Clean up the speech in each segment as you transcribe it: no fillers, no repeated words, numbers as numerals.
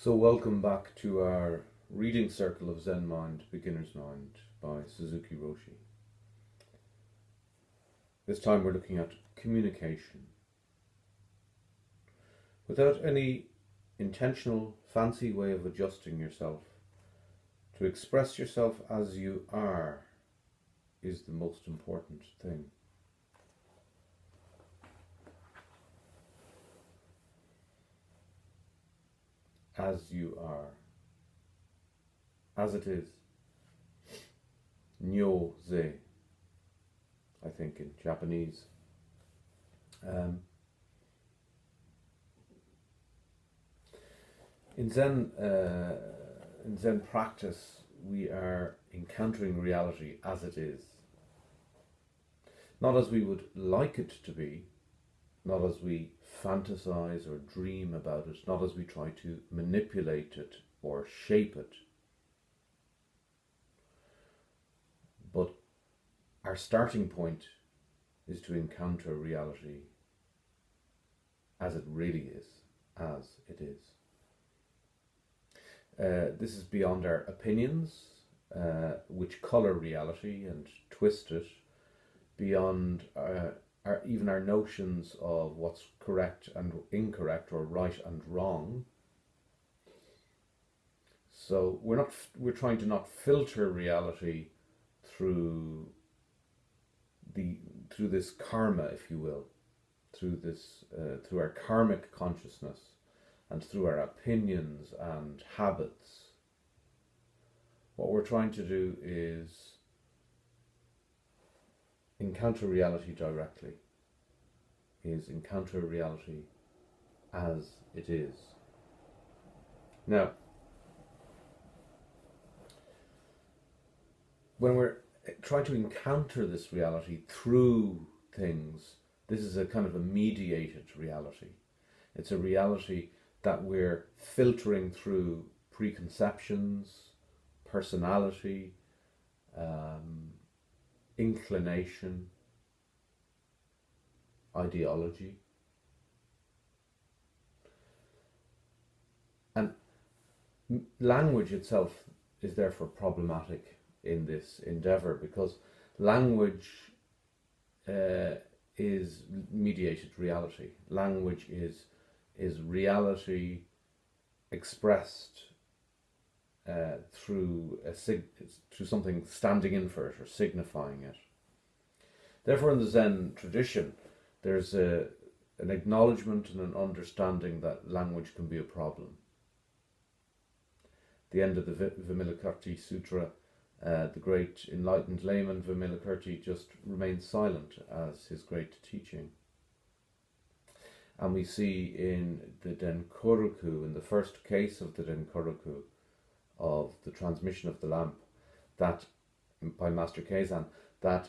So welcome back to our reading circle of Zen Mind, Beginner's Mind by Suzuki Roshi. This time we're looking at communication. Without any intentional, fancy way of adjusting yourself, to express yourself as you are is the most important thing. As you are, as it is. Myozan, I think in Japanese. In Zen practice, we are encountering reality as it is. Not as we would like it to be, not as we fantasize or dream about it, not as we try to manipulate it or shape it. But our starting point is to encounter reality as it really is, as it is. This is beyond our opinions, which colour reality and twist it, beyond even our notions of what's correct and incorrect, or right and wrong. So we're trying to not filter reality through this karma, if you will, through our karmic consciousness and through our opinions and habits. What we're trying to do is encounter reality directly, is encounter reality as it is. Now, when we're trying to encounter this reality through things, this is a kind of a mediated reality. It's a reality that we're filtering through preconceptions, personality, inclination, ideology. And language itself is therefore problematic in this endeavour, because language is mediated reality. Language is reality expressed through something standing in for it or signifying it. Therefore, in the Zen tradition, there's an acknowledgement and an understanding that language can be a problem. At the end of the Vimalakirti Sutra, the great enlightened layman Vimalakirti just remains silent as his great teaching. And we see in the Denkoroku, in the first case of the Denkoroku, of the transmission of the lamp, that by Master Zazen, that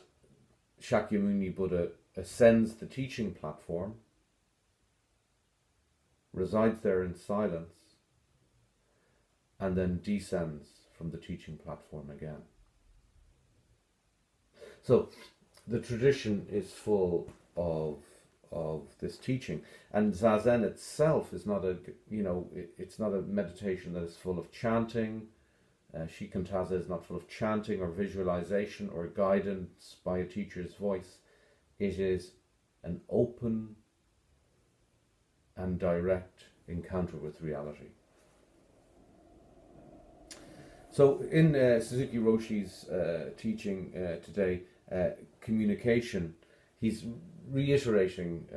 Shakyamuni Buddha ascends the teaching platform, resides there in silence, and then descends from the teaching platform again. So the tradition is full of this teaching, and Zazen itself is not it's not a meditation that is full of chanting. Shikantaza is not full of chanting or visualization or guidance by a teacher's voice. It is an open and direct encounter with reality. So in Suzuki Roshi's teaching today, communication, he's reiterating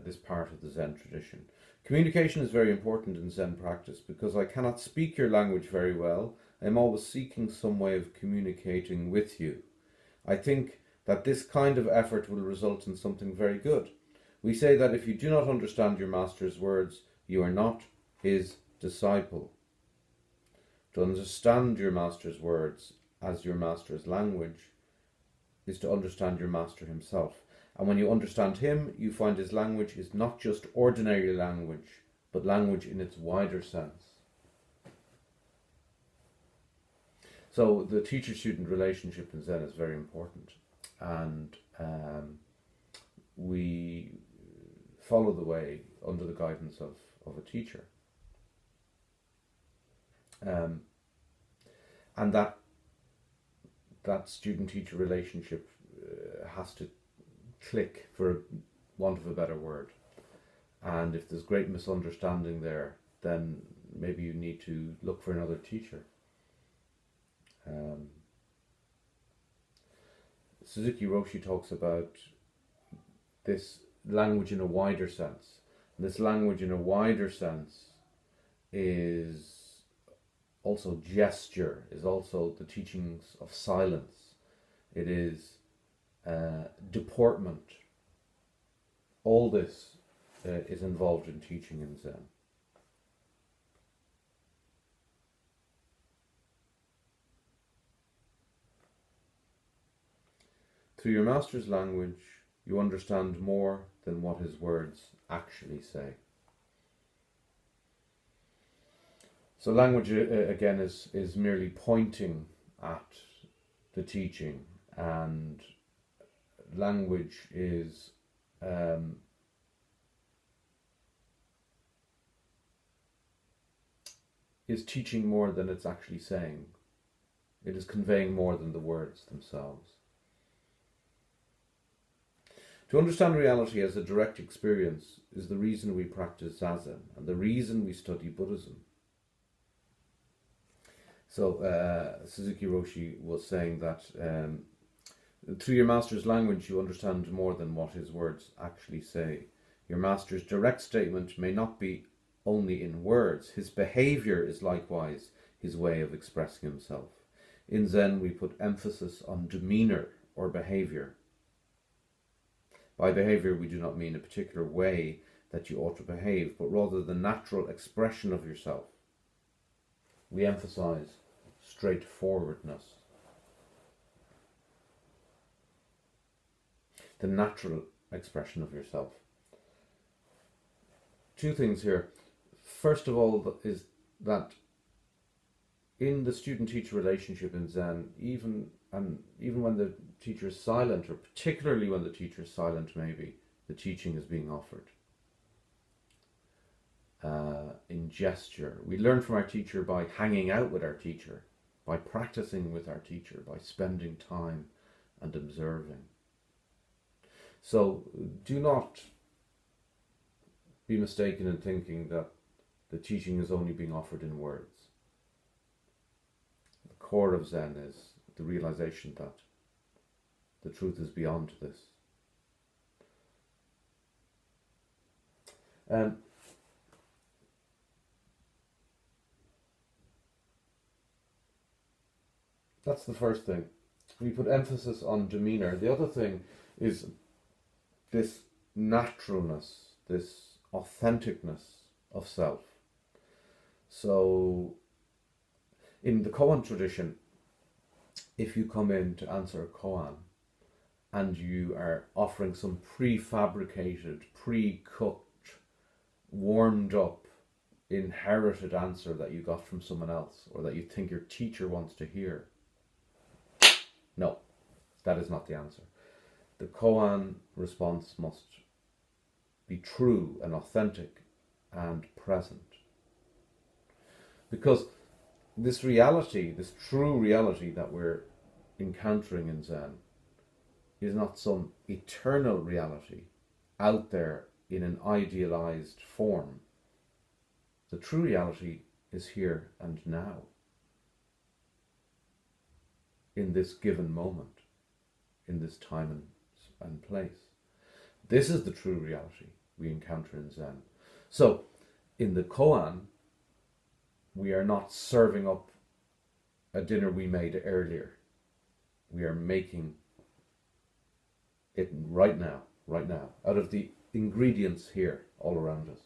this part of the Zen tradition. Communication is very important in Zen practice because I cannot speak your language very well. I am always seeking some way of communicating with you. I think that this kind of effort will result in something very good. We say that if you do not understand your master's words, you are not his disciple. To understand your master's words as your master's language is to understand your master himself. And when you understand him, you find his language is not just ordinary language, but language in its wider sense. So the teacher-student relationship in Zen is very important. And we follow the way under the guidance of a teacher. Um, and that student-teacher relationship has to click, for want of a better word. And if there's great misunderstanding there, then maybe you need to look for another teacher. Suzuki Roshi talks about this language in a wider sense. And this language in a wider sense is also gesture, is also the teachings of silence. It is deportment. All this is involved in teaching in Zen. Through your master's language, you understand more than what his words actually say. So language, again, is merely pointing at the teaching, and language is teaching more than it's actually saying. It is conveying more than the words themselves. To understand reality as a direct experience is the reason we practice Zazen and the reason we study Buddhism. So Suzuki Roshi was saying that through your master's language you understand more than what his words actually say. Your master's direct statement may not be only in words. His behavior is likewise his way of expressing himself. In Zen we put emphasis on demeanor or behavior. By behavior we do not mean a particular way that you ought to behave, but rather the natural expression of yourself. We emphasize straightforwardness. The natural expression of yourself. Two things here. First of all is that in the student-teacher relationship in Zen, even when the teacher is silent, or particularly when the teacher is silent maybe, the teaching is being offered. In gesture. We learn from our teacher by hanging out with our teacher, by practicing with our teacher, by spending time and observing. So do not be mistaken in thinking that the teaching is only being offered in words. The core of Zen is the realization that the truth is beyond this. That's the first thing. We put emphasis on demeanor. The other thing is this naturalness, this authenticness of self. So in the koan tradition, if you come in to answer a koan and you are offering some prefabricated, pre-cooked, warmed up, inherited answer that you got from someone else or that you think your teacher wants to hear, no, that is not the answer. The koan response must be true and authentic and present. Because this reality, this true reality that we're encountering in Zen is not some eternal reality out there in an idealized form. The true reality is here and now, in this given moment, in this time and place. This is the true reality we encounter in Zen. So, in the koan, we are not serving up a dinner we made earlier. We are making it right now, out of the ingredients here, all around us.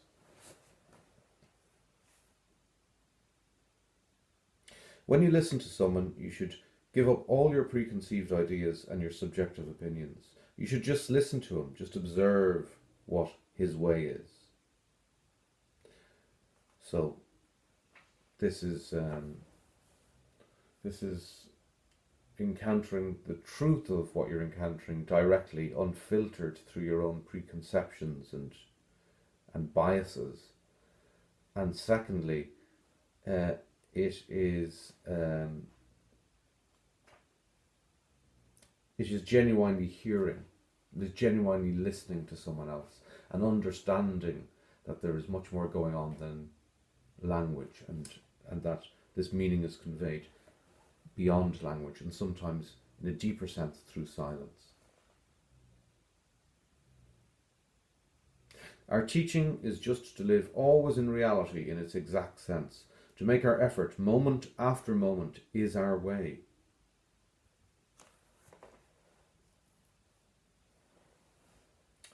When you listen to someone, you should give up all your preconceived ideas and your subjective opinions. You should just listen to him, just observe what his way is. So, this is encountering the truth of what you're encountering directly, unfiltered through your own preconceptions and biases. And secondly, It is genuinely hearing, it is genuinely listening to someone else and understanding that there is much more going on than language, and that this meaning is conveyed beyond language and sometimes in a deeper sense through silence. Our teaching is just to live always in reality in its exact sense, to make our effort moment after moment is our way.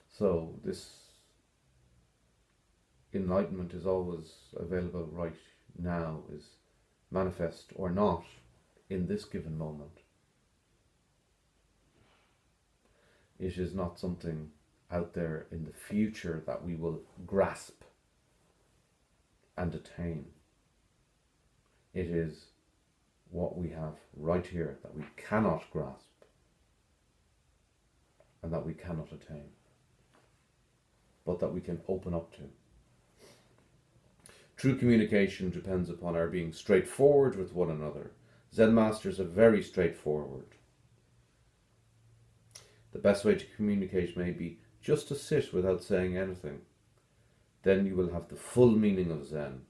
So this enlightenment is always available right now, is manifest or not in this given moment. It is not something out there in the future that we will grasp and attain. It is what we have right here that we cannot grasp and that we cannot attain, but that we can open up to. True communication depends upon our being straightforward with one another. Zen masters are very straightforward. The best way to communicate may be just to sit without saying anything. Then you will have the full meaning of Zen.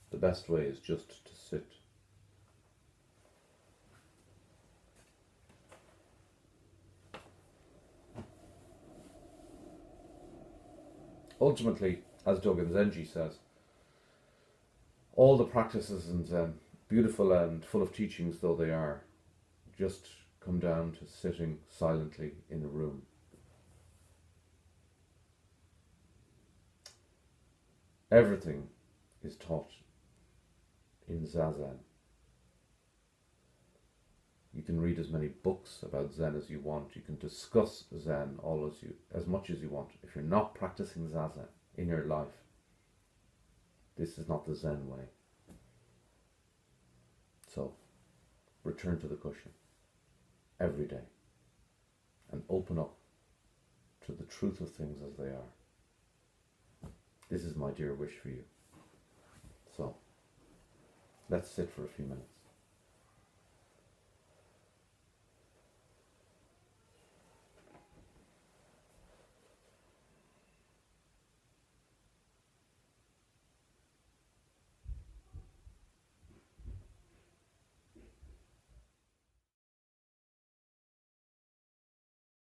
The best way is just to sit. Ultimately, as Dogen Zenji says, all the practices in Zen, beautiful and full of teachings though they are, just come down to sitting silently in a room. Everything is taught in Zazen. You can read as many books about Zen as you want. You can discuss Zen as much as you want. If you're not practicing Zazen in your life, this is not the Zen way. So, return to the cushion every day and open up to the truth of things as they are. This is my dear wish for you. So, let's sit for a few minutes.